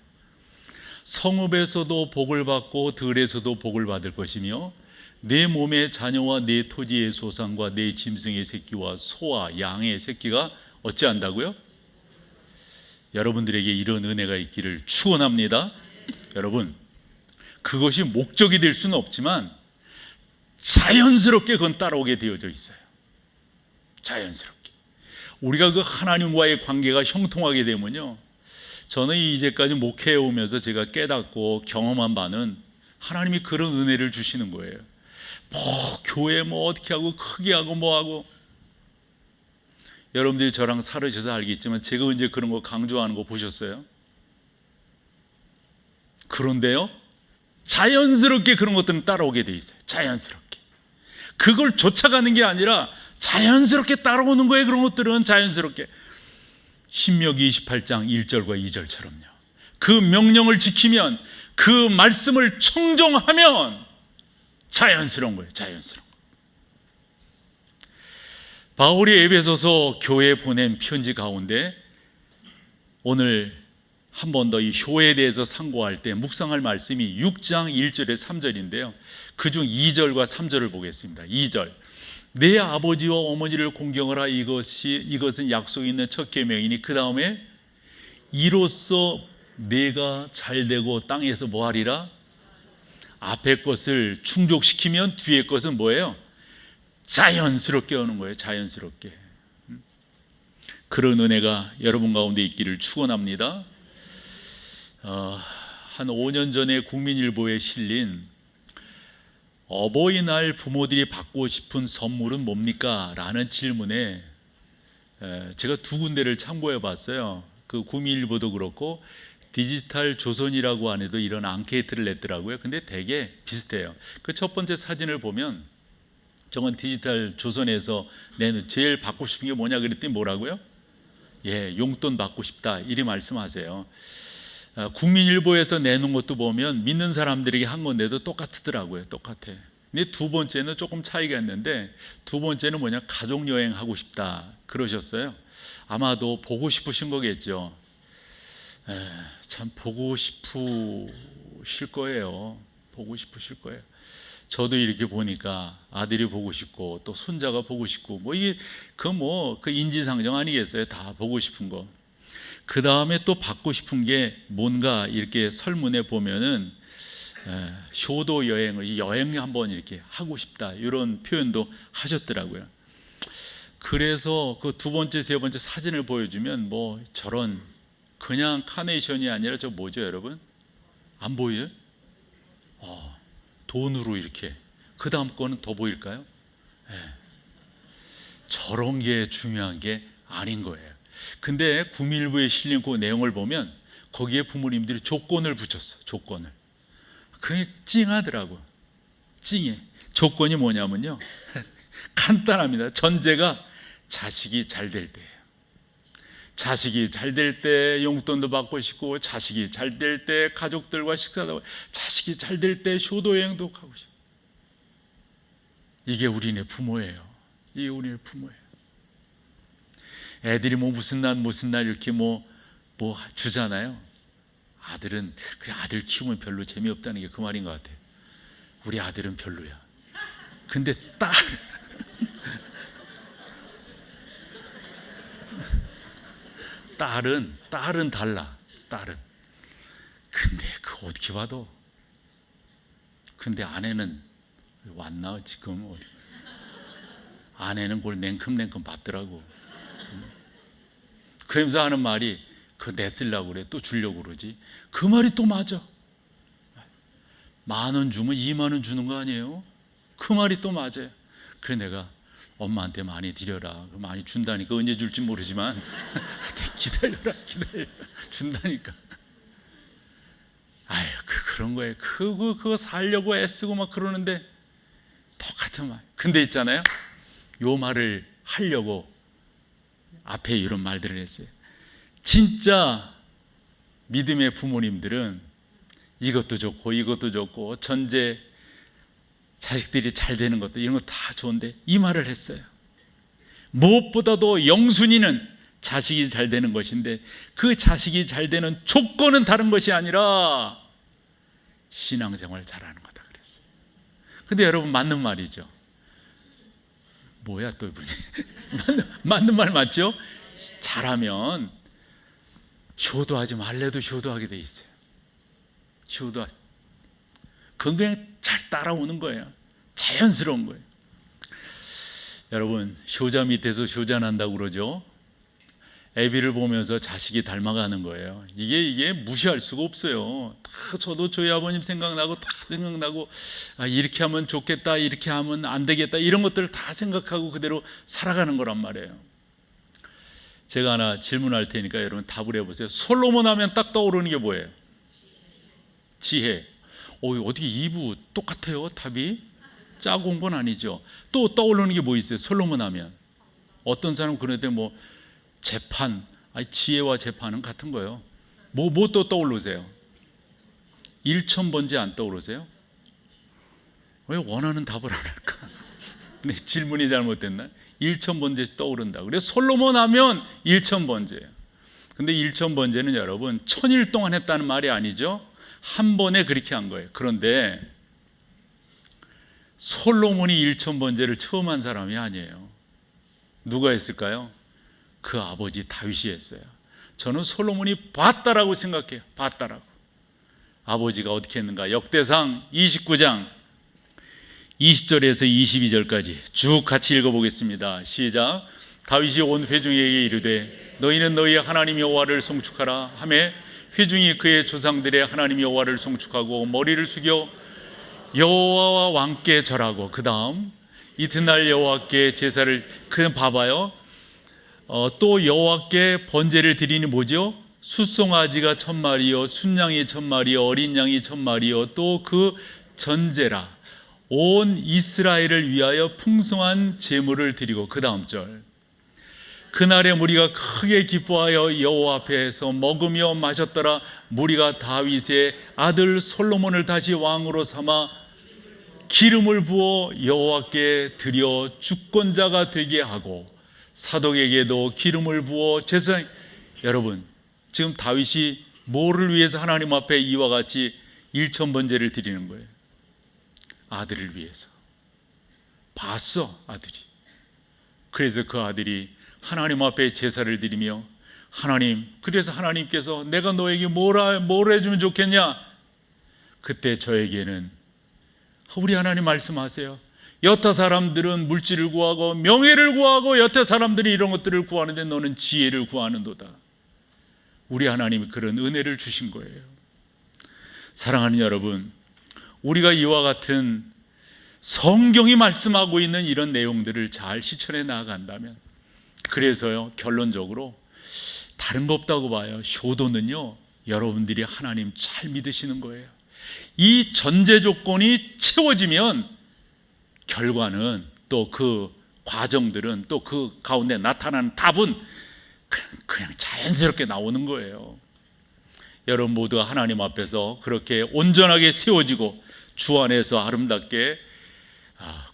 성읍에서도 복을 받고 들에서도 복을 받을 것이며 내 몸의 자녀와 내 토지의 소산과 내 짐승의 새끼와 소와 양의 새끼가 어찌한다고요? 여러분들에게 이런 은혜가 있기를 축원합니다. 여러분, 그것이 목적이 될 수는 없지만 자연스럽게 그건 따라오게 되어져 있어요. 자연스럽게 우리가 그 하나님과의 관계가 형통하게 되면요, 저는 이제까지 목회해 오면서 제가 깨닫고 경험한 바는 하나님이 그런 은혜를 주시는 거예요. 교회 어떻게 하고 크게 하고 하고. 여러분들이 저랑 살으셔서 알겠지만 제가 언제 그런 거 강조하는 거 보셨어요? 그런데요, 자연스럽게 그런 것들은 따라오게 돼 있어요. 자연스럽게. 그걸 쫓아가는 게 아니라 자연스럽게 따라오는 거예요. 그런 것들은 자연스럽게. 신명기 28장 1절과 2절처럼요. 그 명령을 지키면, 그 말씀을 청종하면 자연스러운 거예요. 자연스러운 거예요. 바울이 에베소서 교회에 보낸 편지 가운데 오늘 한 번 더 이 효에 대해서 상고할 때 묵상할 말씀이 6장 1절에 3절인데요. 그중 2절과 3절을 보겠습니다. 2절, 내 아버지와 어머니를 공경하라. 이것은 약속이 있는 첫 계명이니 그 다음에 이로써 내가 잘되고 땅에서 뭐하리라? 앞에 것을 충족시키면 뒤에 것은 뭐예요? 자연스럽게 오는 거예요. 자연스럽게. 그런 은혜가 여러분 가운데 있기를 축원합니다. 한 5년 전에 국민일보에 실린 어버이날 부모들이 받고 싶은 선물은 뭡니까? 라는 질문에 제가 두 군데를 참고해 봤어요. 그 국민일보도 그렇고 디지털 조선이라고 안에도 이런 앙케이트를 냈더라고요. 근데 되게 비슷해요. 그 첫 번째 사진을 보면 저건 디지털 조선에서 내는 제일 받고 싶은 게 뭐냐 그랬더니 뭐라고요? 용돈 받고 싶다 이리 말씀하세요. 국민일보에서 내놓은 것도 보면 믿는 사람들에게 한 건데도 똑같더라고요. 똑같아. 근데 두 번째는 조금 차이가 있는데, 두 번째는 뭐냐, 가족여행 하고 싶다 그러셨어요. 아마도 보고 싶으신 거겠죠. 참 보고 싶으실 거예요. 보고 싶으실 거예요. 저도 이렇게 보니까 아들이 보고 싶고 또 손자가 보고 싶고 이게 그 인지상정 아니겠어요? 다 보고 싶은 거. 그 다음에 또 받고 싶은 게 뭔가 이렇게 설문에 보면은 효도 여행을 여행 한번 이렇게 하고 싶다 이런 표현도 하셨더라고요. 그래서 그 두 번째 세 번째 사진을 보여주면 저런 그냥 카네이션이 아니라 저 뭐죠 여러분? 안 보여요? 돈으로 이렇게. 그 다음 거는 더 보일까요? 저런 게 중요한 게 아닌 거예요. 근데 국민일보에 실린 그 내용을 보면 거기에 부모님들이 조건을 붙였어. 조건을. 그게 찡하더라고. 찡해. 조건이 뭐냐면요, 간단합니다. 전제가 자식이 잘 될 때예요. 자식이 잘 될 때 용돈도 받고 싶고, 자식이 잘 될 때 가족들과 식사도 하고, 자식이 잘 될 때 효도여행도 가고 싶고. 이게 우리네 부모예요. 이게 우리네 부모예요. 애들이 무슨 날 이렇게 주잖아요. 아들은 그래, 아들 키우면 별로 재미없다는 게 그 말인 것 같아요. 우리 아들은 별로야. 근데 딸은 달라. 딸은. 근데 그거 어떻게 봐도. 근데 아내는 왔나 지금 어디. 아내는 그걸 냉큼 받더라고. 그러면서 하는 말이 그거 내쓰려고 그래. 또 주려고 그러지. 그 말이 또 맞아. 10,000원 주면 20,000원 주는 거 아니에요? 그 말이 또 맞아요. 그래 내가 엄마한테 많이 드려라. 많이 준다니까. 언제 줄지 모르지만 기다려 준다니까. 아유 그런 거예요. 그거 살려고 애쓰고 막 그러는데 똑같은 말. 근데 있잖아요, 요 말을 하려고 앞에 이런 말들을 했어요. 진짜 믿음의 부모님들은 이것도 좋고 전제 자식들이 잘 되는 것도 이런 거 다 좋은데 이 말을 했어요. 무엇보다도 영순이는 자식이 잘 되는 것인데 그 자식이 잘 되는 조건은 다른 것이 아니라 신앙생활 잘하는 거다 그랬어요. 근데 여러분 맞는 말이죠. 뭐야 또 이분이 맞는 말 맞죠? 잘하면 효도하지 말래도 효도하게 돼 있어요. 그건 그냥 잘 따라오는 거예요. 자연스러운 거예요. 여러분 효자 밑에서 효자 난다고 그러죠. 애비를 보면서 자식이 닮아가는 거예요. 이게 무시할 수가 없어요. 다 저도 저희 아버님 생각나고 이렇게 하면 좋겠다, 이렇게 하면 안 되겠다, 이런 것들을 다 생각하고 그대로 살아가는 거란 말이에요. 제가 하나 질문할 테니까 여러분 답을 해보세요. 솔로몬 하면 딱 떠오르는 게 뭐예요? 지혜. 어떻게 2부 똑같아요 답이? 짜고 온 건 아니죠. 또 떠오르는 게 뭐 있어요? 솔로몬 하면 어떤 사람은 그런데 뭐 재판, 지혜와 재판은 같은 거예요. 뭐 또 떠오르세요? 일천번제 안 떠오르세요? 왜 원하는 답을 안 할까? 네, 질문이 잘못됐나? 일천번제 떠오른다. 그래서 솔로몬 하면 일천번제예요. 근데 일천번제는 여러분 천일 동안 했다는 말이 아니죠. 한 번에 그렇게 한 거예요. 그런데 솔로몬이 일천번제를 처음 한 사람이 아니에요. 누가 했을까요? 그 아버지 다윗이 했어요. 저는 솔로몬이 봤다라고 생각해요. 봤다라고. 아버지가 어떻게 했는가? 역대상 29장 20절에서 22절까지 쭉 같이 읽어보겠습니다. 시작. 다윗이 온 회중에게 이르되 너희는 너희의 하나님 여호와를 송축하라 하매 회중이 그의 조상들의 하나님 여호와를 송축하고 머리를 숙여 여호와와 왕께 절하고 그 다음 이튿날 여호와께 제사를 그냥 봐봐요. 또 여호와께 번제를 드리니 뭐죠? 숫송아지가 1000마리요 순양이 1000마리요 어린 양이 1000마리요 또 그 전제라 온 이스라엘을 위하여 풍성한 제물을 드리고 그 다음 절 그날에 무리가 크게 기뻐하여 여호와 앞에서 먹으며 마셨더라. 무리가 다윗의 아들 솔로몬을 다시 왕으로 삼아 기름을 부어 여호와께 드려 주권자가 되게 하고 사독에게도 기름을 부어 제사. 여러분 지금 다윗이 뭐를 위해서 하나님 앞에 이와 같이 일천번제를 드리는 거예요? 아들을 위해서. 봤어 아들이. 그래서 그 아들이 하나님 앞에 제사를 드리며 하나님, 그래서 하나님께서 내가 너에게 뭘 해주면 좋겠냐? 그때 저에게는 우리 하나님 말씀하세요. 여타 사람들은 물질을 구하고 명예를 구하고 여타 사람들이 이런 것들을 구하는데 너는 지혜를 구하는도다. 우리 하나님이 그런 은혜를 주신 거예요. 사랑하는 여러분, 우리가 이와 같은 성경이 말씀하고 있는 이런 내용들을 잘 실천해 나아간다면, 그래서요 결론적으로 다른 거 없다고 봐요. 효도는요 여러분들이 하나님 잘 믿으시는 거예요. 이 전제 조건이 채워지면 결과는 또 그 과정들은 또 그 가운데 나타나는 답은 그냥 자연스럽게 나오는 거예요. 여러분 모두가 하나님 앞에서 그렇게 온전하게 세워지고 주 안에서 아름답게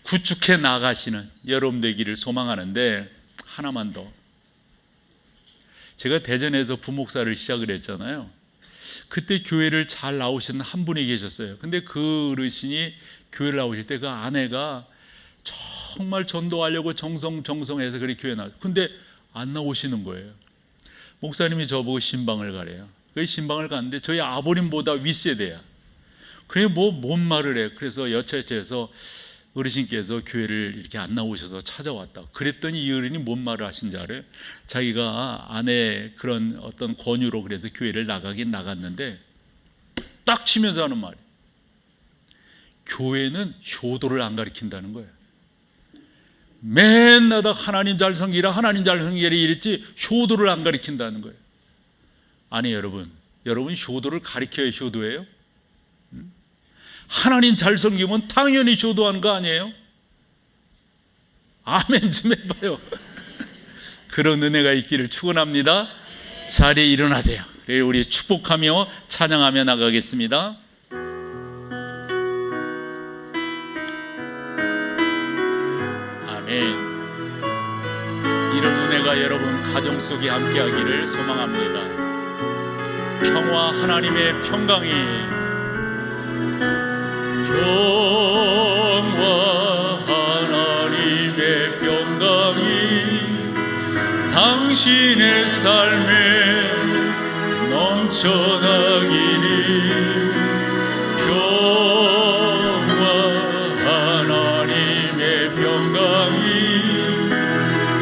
구축해 나가시는 여러분 되기를 소망하는데, 하나만 더. 제가 대전에서 부목사를 시작을 했잖아요. 그때 교회를 잘 나오시는 한 분이 계셨어요. 근데 그 어르신이 교회를 나오실 때 그 아내가 정말 전도하려고 정성해서 그렇게 교회 나왔어요. 근데 안 나오시는 거예요. 목사님이 저보고 신방을 가래요. 그 신방을 갔는데 저희 아버님보다 윗세대야. 그래 뭔 말을 해. 그래서 여차여차해서 어르신께서 교회를 이렇게 안 나오셔서 찾아왔다. 그랬더니 이 어른이 뭔 말을 하신지 알아요? 자기가 아내 그런 어떤 권유로 그래서 교회를 나가긴 나갔는데 딱 치면서 하는 말이, 교회는 효도를 안 가르친다는 거예요. 맨날 하나님 잘 섬기라 하나님 잘 섬기라 이랬지 효도를 안 가르친다는 거예요. 아니 여러분 효도를 가르쳐야 효도예요? 하나님 잘 섬기면 당연히 효도하는 거 아니에요? 아멘 좀 해봐요. 그런 은혜가 있기를 축원합니다. 자리에 일어나세요. 우리 축복하며 찬양하며 나가겠습니다. 아멘. 이런 은혜가 여러분 가정 속에 함께하기를 소망합니다. 평화, 하나님의 평강이 하나님의 평강이 당신의 삶에 넘쳐나기를. 평화 하나님의 평강이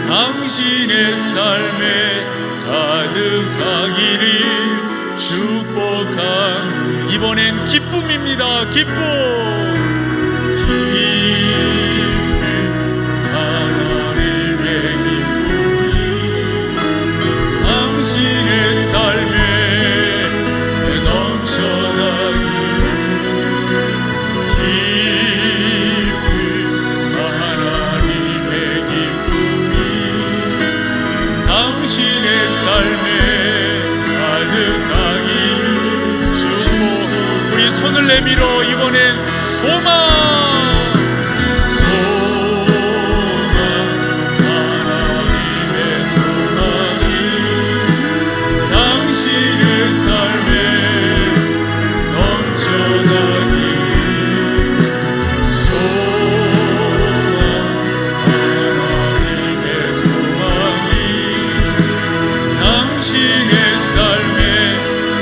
당신의 삶에 가득하기를 축복합니다. 이번엔 기쁨입니다. 기쁨. 하나님의 기쁨이 당신의 삶에 넘쳐나기를. 기쁨 내밀어 이번엔 소망, 하나님의 소망이 당신의 삶에 넘쳐나기. 하나님의 소망이 당신의 삶에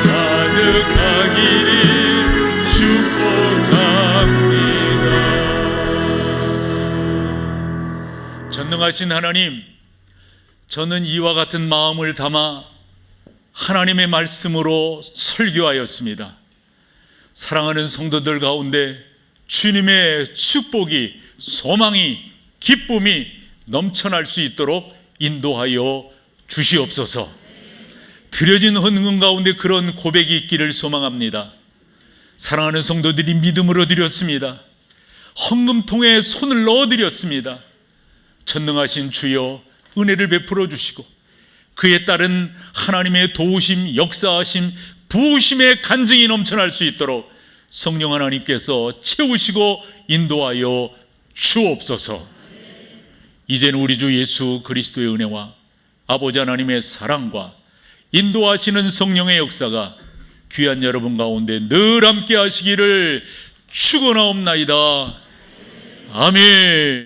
가득하기를 축복합니다. 전능하신 하나님, 저는 이와 같은 마음을 담아 하나님의 말씀으로 설교하였습니다. 사랑하는 성도들 가운데 주님의 축복이, 소망이, 기쁨이 넘쳐날 수 있도록 인도하여 주시옵소서. 드려진 헌금 가운데 그런 고백이 있기를 소망합니다. 사랑하는 성도들이 믿음으로 드렸습니다. 헌금통에 손을 넣어드렸습니다. 전능하신 주여, 은혜를 베풀어 주시고 그에 따른 하나님의 도우심, 역사하심, 부으심의 간증이 넘쳐날 수 있도록 성령 하나님께서 채우시고 인도하여 주옵소서. 이제는 우리 주 예수 그리스도의 은혜와 아버지 하나님의 사랑과 인도하시는 성령의 역사가 귀한 여러분 가운데 늘 함께 하시기를 축원하옵나이다. 아멘.